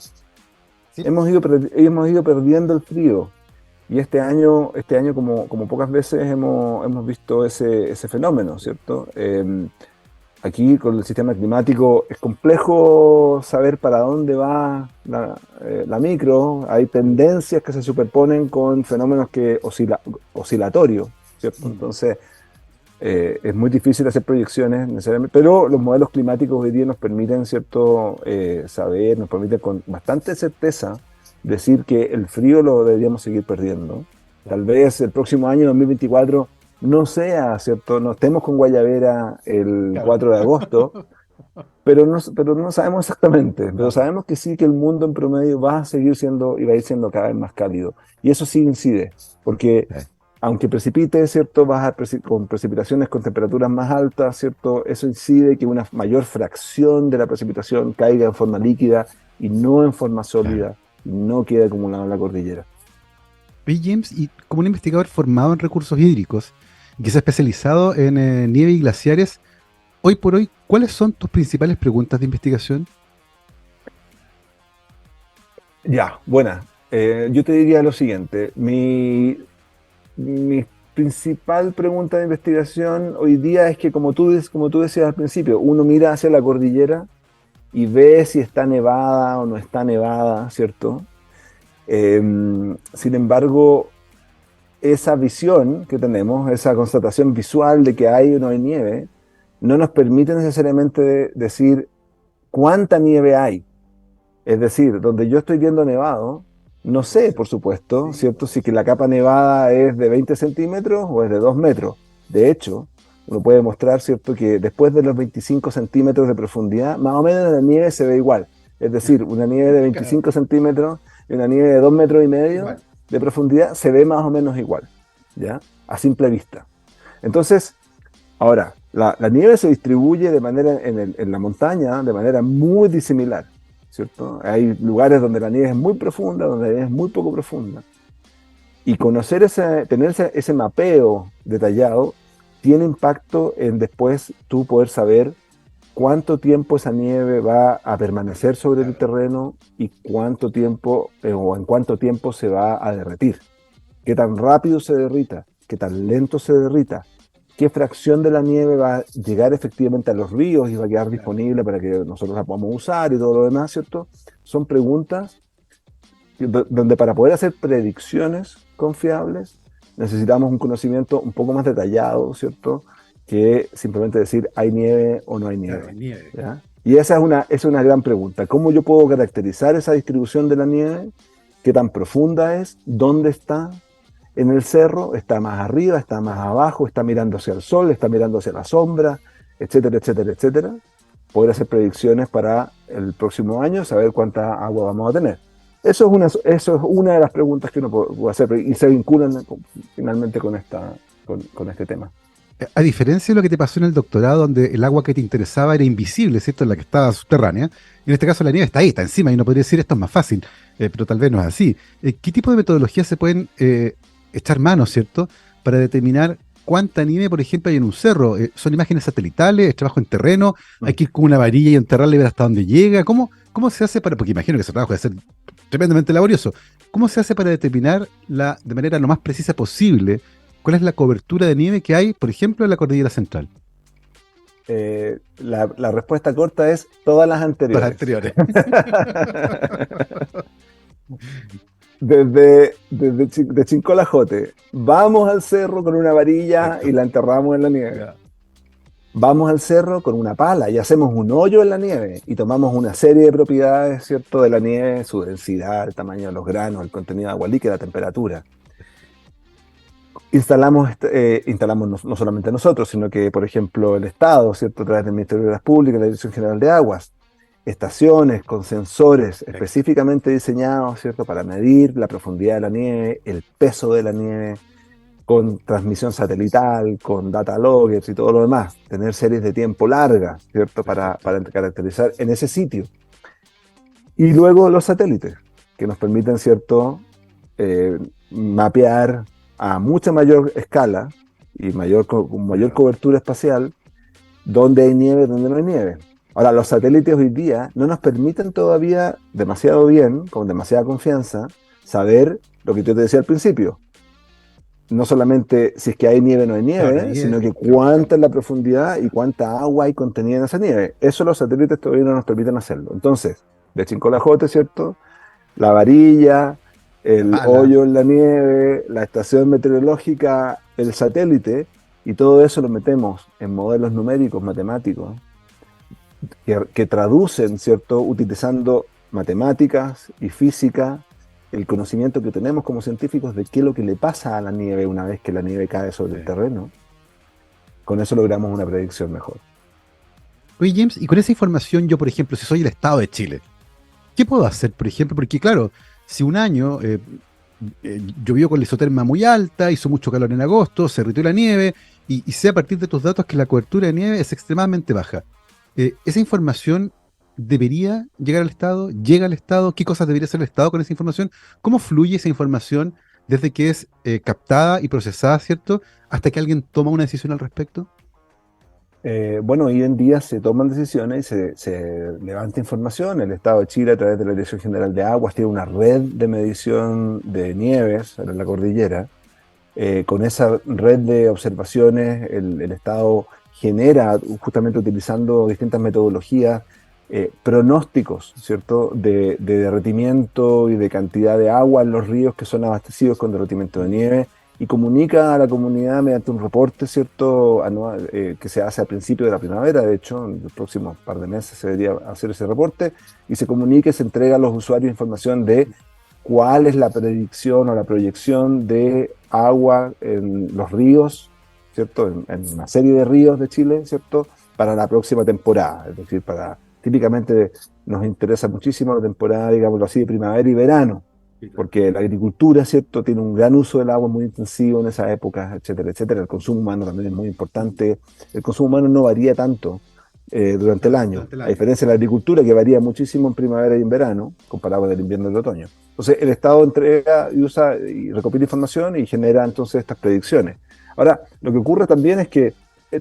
Sí. Hemos ido perdiendo el frío. Y este año como pocas veces hemos visto ese fenómeno, ¿cierto? Aquí con el sistema climático es complejo saber para dónde va la micro. Hay tendencias que se superponen con fenómenos oscilatorios, ¿cierto? Entonces es muy difícil hacer proyecciones necesariamente, pero los modelos climáticos hoy día nos permiten, ¿cierto? Nos permiten con bastante certeza decir que el frío lo deberíamos seguir perdiendo. Tal vez el próximo año, 2024, no sea, ¿cierto? No estemos con Guayabera el 4 de agosto, pero no sabemos exactamente. Pero sabemos que sí, que el mundo en promedio va a seguir siendo y va a ir siendo cada vez más cálido. Y eso sí incide, porque aunque precipite, ¿cierto? Con precipitaciones con temperaturas más altas, ¿cierto? Eso incide que una mayor fracción de la precipitación caiga en forma líquida y no en forma sólida, y no quede acumulada en la cordillera. Oye, James, y como un investigador formado en recursos hídricos y que se ha especializado en nieve y glaciares, hoy por hoy, ¿cuáles son tus principales preguntas de investigación? Ya, buena. Yo te diría lo siguiente. Mi principal pregunta de investigación hoy día es que, como tú decías al principio, uno mira hacia la cordillera y ve si está nevada o no está nevada, ¿cierto? Sin embargo, esa visión que tenemos, esa constatación visual de que hay o no hay nieve, no nos permite necesariamente decir cuánta nieve hay. Es decir, donde yo estoy viendo nevado, no sé, por supuesto, ¿cierto? Si que la capa nevada es de 20 centímetros o es de 2 metros. De hecho, uno puede mostrar, ¿cierto?, que después de los 25 centímetros de profundidad, más o menos la nieve se ve igual. Es decir, una nieve de 25 centímetros y una nieve de 2 metros y medio de profundidad se ve más o menos igual, ¿ya? A simple vista. Entonces, ahora, la nieve se distribuye de manera en la montaña de manera muy disimilar, ¿cierto? Hay lugares donde la nieve es muy profunda, donde la nieve es muy poco profunda. Y tener ese mapeo detallado tiene impacto en después tú poder saber cuánto tiempo esa nieve va a permanecer sobre el terreno y cuánto tiempo o en cuánto tiempo se va a derretir. Qué tan rápido se derrita, qué tan lento se derrita, qué fracción de la nieve va a llegar efectivamente a los ríos y va a quedar disponible para que nosotros la podamos usar y todo lo demás, ¿cierto? Son preguntas donde para poder hacer predicciones confiables necesitamos un conocimiento un poco más detallado, ¿cierto? Que simplemente decir hay nieve o no hay nieve. Claro, nieve. ¿Ya? Y esa es una gran pregunta. ¿Cómo yo puedo caracterizar esa distribución de la nieve? ¿Qué tan profunda es? ¿Dónde está? En el cerro, está más arriba, está más abajo, está mirando hacia el sol, está mirando hacia la sombra, etcétera, etcétera, etcétera. Poder hacer predicciones para el próximo año, saber cuánta agua vamos a tener. Eso es una de las preguntas que uno puede hacer y se vinculan finalmente con este tema. A diferencia de lo que te pasó en el doctorado, donde el agua que te interesaba era invisible, ¿cierto? La que estaba subterránea. En este caso la nieve está ahí, está encima, y uno podría decir esto es más fácil, pero tal vez no es así. ¿Qué tipo de metodologías se pueden echar mano, ¿cierto? Para determinar cuánta nieve, por ejemplo, hay en un cerro. ¿Son imágenes satelitales? ¿Es trabajo en terreno? ¿Hay que ir con una varilla y enterrarla y ver hasta dónde llega? ¿Cómo se hace para...? Porque imagino que ese trabajo debe ser tremendamente laborioso. ¿Cómo se hace para determinar de manera lo más precisa posible cuál es la cobertura de nieve que hay, por ejemplo, en la cordillera central? La respuesta corta es todas las Las anteriores. anteriores. De Chincolajote, vamos al cerro con una varilla y Perfecto. la enterramos en la nieve. Ya. Vamos al cerro con una pala y hacemos un hoyo en la nieve y tomamos una serie de propiedades, ¿cierto?, de la nieve, su densidad, el tamaño de los granos, el contenido de agua líquida, la temperatura. Instalamos no solamente nosotros, sino que, por ejemplo, el Estado, ¿cierto?, a través del Ministerio de Obras Públicas, la Dirección General de Aguas, estaciones con sensores específicamente diseñados, ¿cierto?, para medir la profundidad de la nieve, el peso de la nieve, con transmisión satelital, con data loggers y todo lo demás, tener series de tiempo largas, ¿cierto?, para caracterizar en ese sitio. Y luego los satélites, que nos permiten, ¿cierto?, mapear a mucha mayor escala y con mayor cobertura espacial dónde hay nieve, dónde no hay nieve. Ahora, los satélites hoy día no nos permiten todavía demasiado bien, con demasiada confianza, saber lo que yo te decía al principio. No solamente si es que hay nieve o no hay Claro, nieve, ahí sino que claro. cuánta es la profundidad y cuánta agua hay contenida en esa nieve. Eso los satélites todavía no nos permiten hacerlo. Entonces, de Chincolajote, ¿cierto?, la varilla, La el pala. hoyo en la nieve, la estación meteorológica, el satélite, y todo eso lo metemos en modelos numéricos, matemáticos, que traducen, ¿cierto?, utilizando matemáticas y física, el conocimiento que tenemos como científicos de qué es lo que le pasa a la nieve una vez que la nieve cae sobre el Sí. terreno. Con eso logramos una predicción mejor. Oye, James, y con esa información yo, por ejemplo, si soy el Estado de Chile, ¿qué puedo hacer, por ejemplo? Porque claro, si un año llovió con la isoterma muy alta, hizo mucho calor en agosto, se derritió la nieve, y sé a partir de tus datos que la cobertura de nieve es extremadamente baja. ¿Esa información debería llegar al Estado? ¿Llega al Estado? ¿Qué cosas debería hacer el Estado con esa información? ¿Cómo fluye esa información desde que es captada y procesada, ¿cierto? Hasta que alguien toma una decisión al respecto? Bueno, hoy en día se toman decisiones y se levanta información. El Estado de Chile, a través de la Dirección General de Aguas, tiene una red de medición de nieves en la cordillera. Con esa red de observaciones, el Estado genera, justamente utilizando distintas metodologías, pronósticos, ¿cierto?, de derretimiento y de cantidad de agua en los ríos que son abastecidos con derretimiento de nieve, y comunica a la comunidad mediante un reporte, ¿cierto?, anual, que se hace a principio de la primavera. De hecho, en los próximos par de meses se debería hacer ese reporte, y se comunica y se entrega a los usuarios información de cuál es la predicción o la proyección de agua en los ríos, ¿cierto?, en una serie de ríos de Chile, ¿cierto?, para la próxima temporada. Es decir, típicamente nos interesa muchísimo la temporada, digámoslo así, de primavera y verano, porque la agricultura, ¿cierto?, tiene un gran uso del agua muy intensivo en esas épocas, etcétera, etcétera. El consumo humano también es muy importante. El consumo humano no varía tanto durante el año, Durante el a año. diferencia de la agricultura, que varía muchísimo en primavera y en verano, comparado con el invierno y el otoño. Entonces, el Estado entrega y usa y recopila información y genera entonces estas predicciones. Ahora, lo que ocurre también es que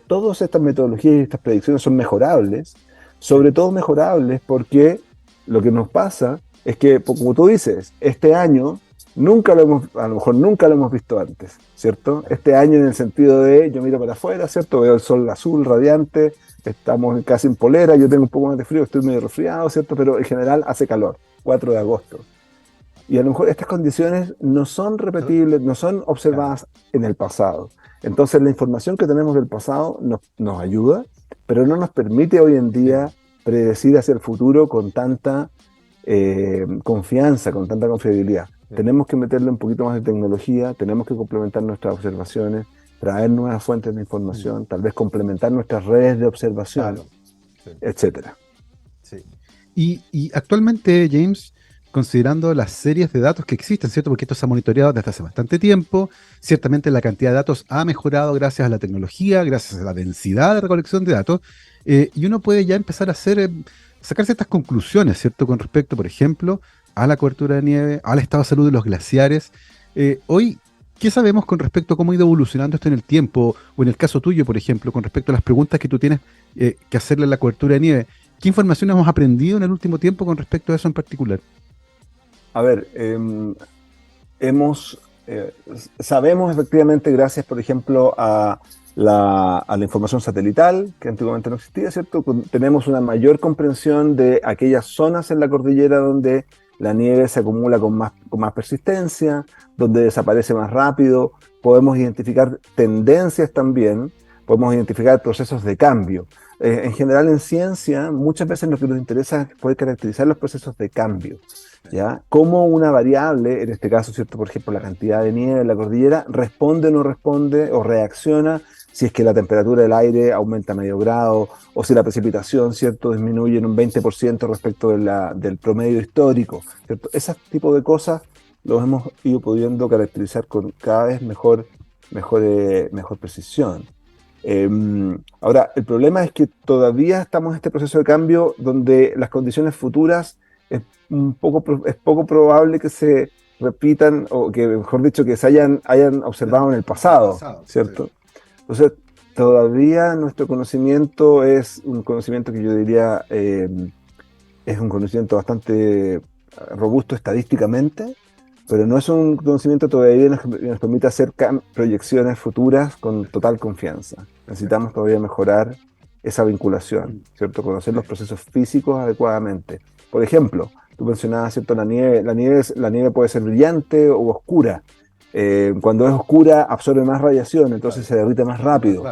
todas estas metodologías y estas predicciones son mejorables, Sí. sobre todo mejorables porque lo que nos pasa es que, como tú dices, este año a lo mejor nunca lo hemos visto antes, ¿cierto? Este año en el sentido de, yo miro para afuera, ¿cierto? Veo el sol azul radiante, estamos casi en polera, yo tengo un poco más de frío, estoy medio resfriado, ¿cierto? Pero en general hace calor, 4 de agosto. Y a lo mejor estas condiciones no son repetibles, no son Claro. observadas en el pasado. Entonces la información que tenemos del pasado nos ayuda, pero no nos permite hoy en Sí. día predecir hacia el futuro con tanta confianza, con tanta confiabilidad. Sí. Tenemos que meterle un poquito más de tecnología, tenemos que complementar nuestras observaciones, traer nuevas fuentes de Mm. información, tal vez complementar nuestras redes de observación, Claro. Sí. etcétera. Sí. Y actualmente, James, considerando las series de datos que existen, ¿cierto? Porque esto se ha monitoreado desde hace bastante tiempo. Ciertamente la cantidad de datos ha mejorado gracias a la tecnología, gracias a la densidad de recolección de datos, y uno puede ya empezar a sacar ciertas conclusiones, ¿cierto? Con respecto, por ejemplo, a la cobertura de nieve, al estado de salud de los glaciares. Hoy, ¿qué sabemos con respecto a cómo ha ido evolucionando esto en el tiempo? O en el caso tuyo, por ejemplo, con respecto a las preguntas que tú tienes que hacerle a la cobertura de nieve. ¿Qué información hemos aprendido en el último tiempo con respecto a eso en particular? A ver, hemos, sabemos efectivamente, gracias, por ejemplo, a la información satelital, que antiguamente no existía, ¿cierto? Tenemos una mayor comprensión de aquellas zonas en la cordillera donde la nieve se acumula con más persistencia, donde desaparece más rápido. Podemos identificar tendencias también, podemos identificar procesos de cambio. En general, en ciencia, muchas veces lo que nos interesa es poder caracterizar los procesos de cambio. ¿Ya? Cómo una variable, en este caso, ¿cierto? Por ejemplo, la cantidad de nieve en la cordillera, responde o no responde o reacciona si es que la temperatura del aire aumenta medio grado o si la precipitación, ¿cierto? Disminuye en un 20% respecto del promedio histórico, ¿cierto? Ese tipo de cosas los hemos ido pudiendo caracterizar con cada vez mejor precisión. Ahora, el problema es que todavía estamos en este proceso de cambio donde las condiciones futuras es poco probable que se repitan o que, mejor dicho, que se hayan observado en el pasado, ¿cierto? Sí. Entonces, todavía nuestro conocimiento es un conocimiento que yo diría es un conocimiento bastante robusto estadísticamente, pero no es un conocimiento todavía que nos permite hacer proyecciones futuras con total confianza. Necesitamos todavía mejorar esa vinculación, ¿cierto? Conocer los procesos físicos adecuadamente. Por ejemplo, tú mencionabas, ¿cierto? La nieve puede ser brillante o oscura. Cuando es oscura absorbe más radiación, entonces se derrite más rápido.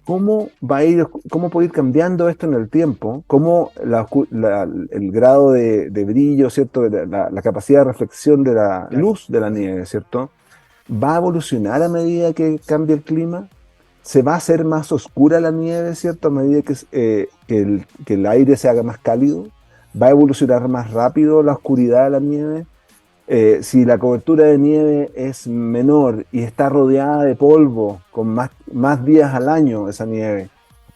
¿Cómo puede ir cambiando esto en el tiempo? ¿Cómo el grado de brillo, ¿cierto? La capacidad de reflexión de la luz de la nieve, ¿cierto? ¿Va a evolucionar a medida que cambie el clima? ¿Se va a hacer más oscura la nieve, ¿cierto? A medida que el aire se haga más cálido. ¿Va a evolucionar más rápido la oscuridad de la nieve? Si la cobertura de nieve es menor y está rodeada de polvo con más días al año esa nieve,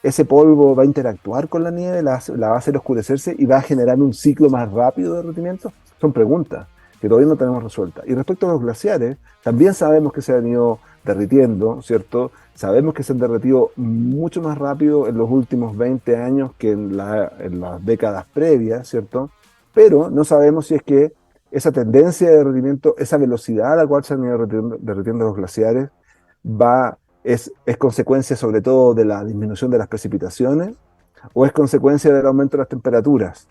ese polvo va a interactuar con la nieve, la va a hacer oscurecerse y va a generar un ciclo más rápido de derretimiento. Son preguntas que todavía no tenemos resueltas. Y respecto a los glaciares, también sabemos que se han ido derritiendo, ¿cierto? Sabemos que se han derretido mucho más rápido en los últimos 20 años que en las décadas previas, ¿cierto? Pero no sabemos si es que esa tendencia de derretimiento, esa velocidad a la cual se han ido derritiendo los glaciares, es consecuencia sobre todo de la disminución de las precipitaciones o es consecuencia del aumento de las temperaturas.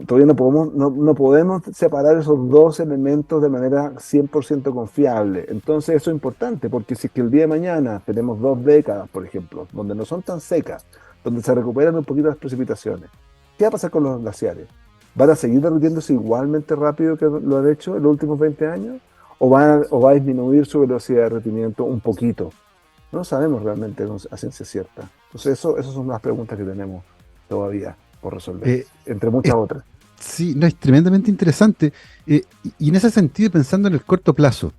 Todavía no podemos separar esos dos elementos de manera 100% confiable. Entonces eso es importante, porque si es que el día de mañana tenemos 2 décadas, por ejemplo, donde no son tan secas, donde se recuperan un poquito las precipitaciones, ¿qué va a pasar con los glaciares? ¿Van a seguir derritiéndose igualmente rápido que lo han hecho en los últimos 20 años? ¿O va a disminuir su velocidad de derretimiento un poquito? No sabemos realmente a ciencia cierta. Entonces esas son las preguntas que tenemos todavía por resolver, entre muchas otras. Sí, no, es tremendamente interesante. Y en ese sentido, pensando en el corto plazo,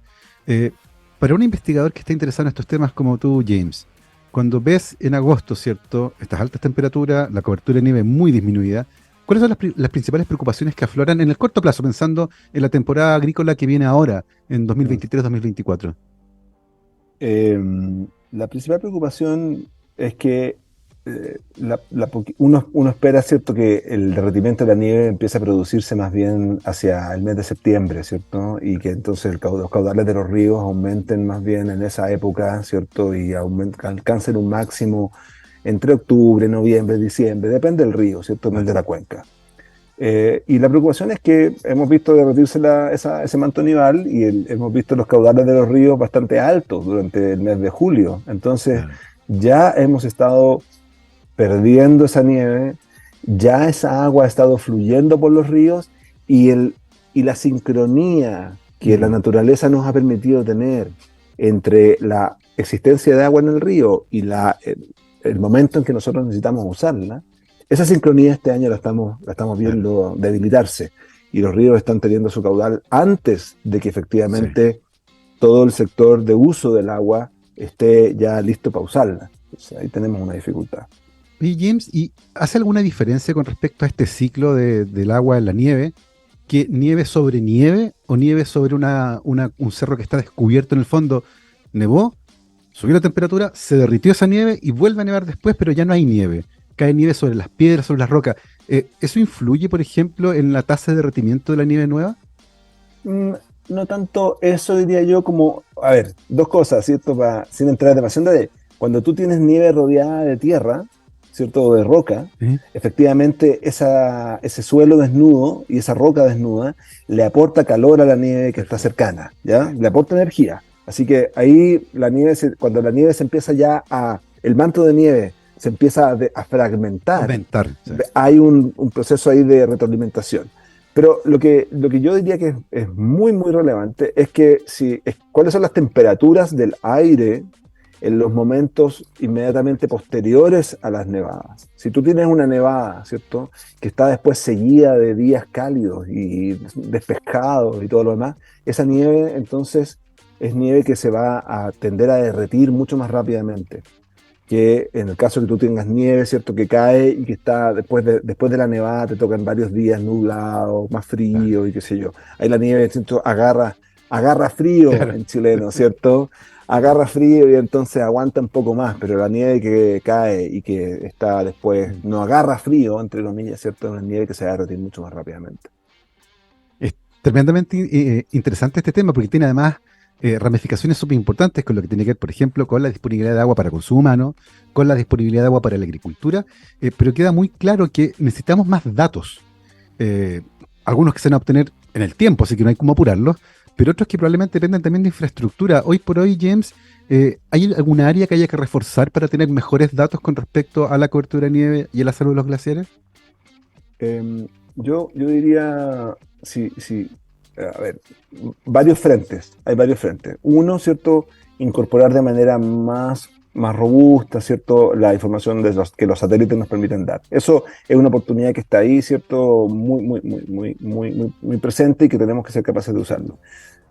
para un investigador que está interesado en estos temas como tú, James, cuando ves en agosto, ¿cierto?, estas altas temperaturas, la cobertura de nieve muy disminuida, ¿cuáles son las principales preocupaciones que afloran en el corto plazo, pensando en la temporada agrícola que viene ahora, en 2023-2024? La principal preocupación es que uno espera, ¿cierto?, que el derretimiento de la nieve empiece a producirse más bien hacia el mes de septiembre, ¿cierto? Y que entonces los caudales de los ríos aumenten más bien en esa época, ¿cierto? Y alcancen un máximo entre octubre, noviembre, diciembre, depende del río, ¿cierto?, de la cuenca. Y la preocupación es que hemos visto derretirse ese manto nival y hemos visto los caudales de los ríos bastante altos durante el mes de julio. Entonces, ya hemos estado perdiendo esa nieve, ya esa agua ha estado fluyendo por los ríos y la sincronía que la naturaleza nos ha permitido tener entre la existencia de agua en el río y el momento en que nosotros necesitamos usarla, esa sincronía este año la estamos viendo debilitarse. y los ríos están teniendo su caudal antes de que Sí. efectivamente todo el sector de uso del agua esté ya listo para usarla. Entonces, ahí tenemos una dificultad. Y James, ¿y hace alguna diferencia con respecto a este ciclo del agua en la nieve? ¿Que nieve sobre nieve o nieve sobre un cerro que está descubierto en el fondo? Nevó, subió la temperatura, se derritió esa nieve y vuelve a nevar después, pero ya no hay nieve. Cae nieve sobre las piedras, sobre las rocas. ¿Eso influye, por ejemplo, en la tasa de derretimiento de la nieve nueva? Mm, No tanto eso diría yo como, a ver, dos cosas, ¿cierto? Sin entrar demasiado en detalle. Cuando tú tienes nieve rodeada de tierra, ¿cierto? O de roca, ¿Eh? efectivamente ese suelo desnudo y esa roca desnuda le aporta calor a la nieve que está cercana, ¿ya? Le aporta energía. Así que ahí cuando la nieve se empieza el manto de nieve se empieza a fragmentar, Aumentar. Sí. hay un proceso ahí de retroalimentación. Pero lo que yo diría que es muy, muy relevante es que cuáles son las temperaturas del aire en los momentos inmediatamente posteriores a las nevadas. Si tú tienes una nevada, ¿cierto?, que está después seguida de días cálidos y despejados y todo lo demás, esa nieve entonces es nieve que se va a tender a derretir mucho más rápidamente que en el caso que tú tengas nieve, ¿cierto?, que cae y que está después de la nevada, te tocan varios días nublados, más frío y qué sé yo. Ahí la nieve, ¿cierto?, agarra frío Claro. en chileno, ¿cierto? Agarra frío y entonces aguanta un poco más, pero la nieve que cae y que está después no agarra frío, entre comillas, ¿cierto? Es una nieve que se va a derretir mucho más rápidamente. Es tremendamente interesante este tema porque tiene además ramificaciones súper importantes con lo que tiene que ver, por ejemplo, con la disponibilidad de agua para consumo humano, con la disponibilidad de agua para la agricultura, pero queda muy claro que necesitamos más datos. Eh, Algunos que se van a obtener en el tiempo, así que no hay cómo apurarlos, pero otros que probablemente dependen también de infraestructura. Hoy por hoy, James, ¿hay alguna área que haya que reforzar para tener mejores datos con respecto a la cobertura de nieve y a la salud de los glaciares? Yo diría, sí, a ver, hay varios frentes. Uno, ¿cierto? Incorporar de manera más robusta, ¿cierto? La información que los satélites nos permiten dar. Eso es una oportunidad que está ahí, ¿cierto? Muy presente y que tenemos que ser capaces de usarlo.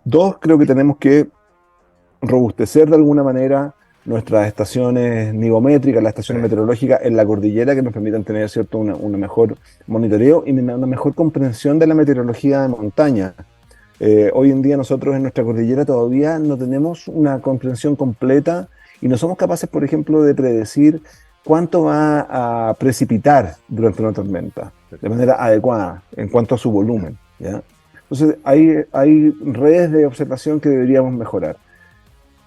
Dos, creo que tenemos que robustecer de alguna manera nuestras estaciones nivométricas, las Sí. estaciones meteorológicas en la cordillera que nos permitan tener, ¿cierto?, una mejor monitoreo y una mejor comprensión de la meteorología de montaña. Hoy en día nosotros en nuestra cordillera todavía no tenemos una comprensión completa y no somos capaces, por ejemplo, de predecir cuánto va a precipitar durante una tormenta de manera adecuada en cuanto a su volumen, ¿ya? Entonces hay redes de observación que deberíamos mejorar.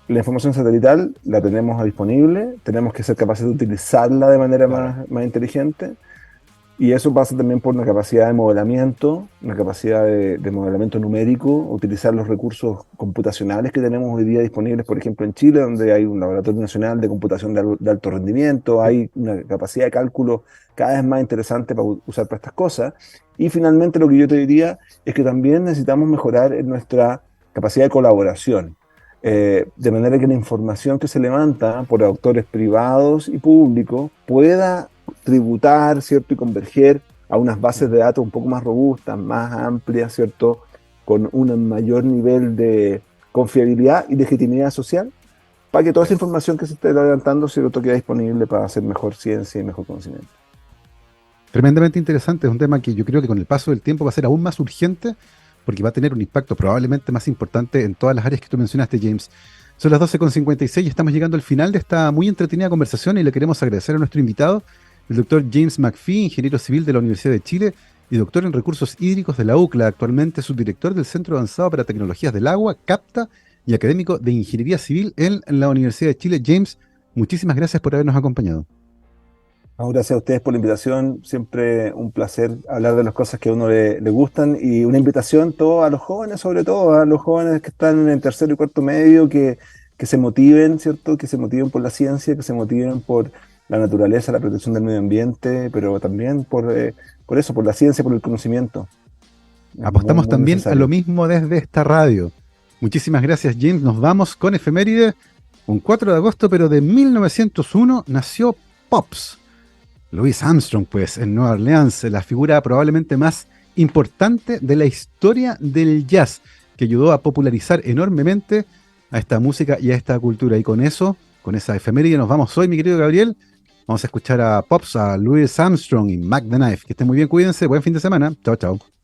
La información satelital la tenemos disponible, tenemos que ser capaces de utilizarla de manera Claro. más inteligente y eso pasa también por una capacidad de modelamiento, una capacidad de modelamiento numérico, utilizar los recursos computacionales que tenemos hoy día disponibles, por ejemplo, en Chile, donde hay un laboratorio nacional de computación de alto rendimiento, Sí. hay una capacidad de cálculo cada vez más interesante para usar para estas cosas. Y finalmente lo que yo te diría es que también necesitamos mejorar en nuestra capacidad de colaboración. De manera que la información que se levanta por autores privados y públicos pueda tributar, ¿cierto? Y converger a unas bases de datos un poco más robustas, más amplias, ¿cierto? Con un mayor nivel de confiabilidad y legitimidad social, para que toda esa información que se esté levantando, ¿cierto?, quede disponible para hacer mejor ciencia y mejor conocimiento. Tremendamente interesante, es un tema que yo creo que con el paso del tiempo va a ser aún más urgente porque va a tener un impacto probablemente más importante en todas las áreas que tú mencionaste, James. Son las 12:56 y estamos llegando al final de esta muy entretenida conversación y le queremos agradecer a nuestro invitado, el doctor James McPhee, ingeniero civil de la Universidad de Chile y doctor en recursos hídricos de la UCLA, actualmente subdirector del Centro Avanzado para Tecnologías del Agua, CAPTA, y académico de Ingeniería Civil en la Universidad de Chile. James, muchísimas gracias por habernos acompañado. Gracias a ustedes por la invitación, siempre un placer hablar de las cosas que a uno le gustan y una invitación todo a los jóvenes, sobre todo a los jóvenes que están en tercero y cuarto medio, que se motiven, ¿cierto? Que se motiven por la ciencia, que se motiven por la naturaleza, la protección del medio ambiente, pero también por eso, por la ciencia, por el conocimiento. Es muy, Apostamos muy también a lo necesario. mismo desde esta radio. Muchísimas gracias, James. Nos vamos con efeméride. Un 4 de agosto, pero de 1901, nació Pops. Louis Armstrong, pues, en Nueva Orleans, la figura probablemente más importante de la historia del jazz, que ayudó a popularizar enormemente a esta música y a esta cultura. Y con eso, con esa efeméride, nos vamos hoy, mi querido Gabriel. Vamos a escuchar a Pops, a Louis Armstrong y Mac the Knife. Que estén muy bien, cuídense, buen fin de semana. Chao, chao.